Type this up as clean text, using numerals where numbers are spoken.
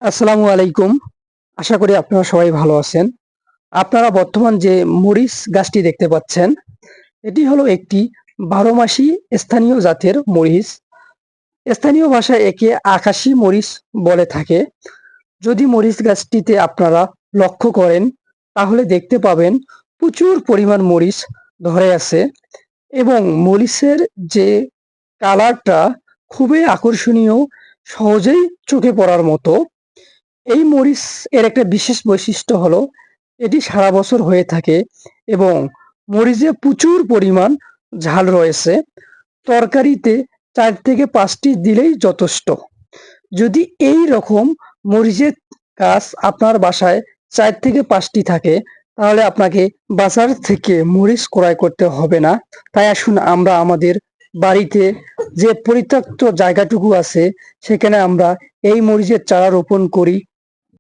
আসসালামু আলাইকুম। আশা করি আপনারা সবাই ভালো আছেন। আপনারা বর্তমান যে মরিচ গাছটি দেখতে পাচ্ছেন, এটি হলো একটি ১২ মাসি স্থানীয় জাতের মরিচ। স্থানীয় ভাষায় একে আকাশী মরিচ বলে থাকে। যদি মরিচ গাছটিতে আপনারা লক্ষ্য করেন, তাহলে দেখতে পাবেন প্রচুর পরিমাণ মরিচ ধরে আছে এবং মরিচের যে কালারটা খুবই আকর্ষণীয়, সহজেই চোখে পড়ার মতো। এই মরিচ এর একটা বিশেষ বৈশিষ্ট্য হলো এটি সারা বছর হয়ে থাকে এবং মরিচে প্রচুর পরিমাণ ঝাল রয়েছে। তরকারিতে ৪ থেকে ৫ টি দিলেই যথেষ্ট। যদি এই রকম মরিচের গাছ আপনার বাসায় ৪ থেকে ৫ টি থাকে, তাহলে আপনাকে বাজার থেকে মরিচ ক্রয় করতে হবে না। তাই আসুন আমরা আমাদের বাড়িতে যে পরিত্যক্ত জায়গাটুকু আছে, সেখানে আমরা এই মরিচের চারা রোপণ করি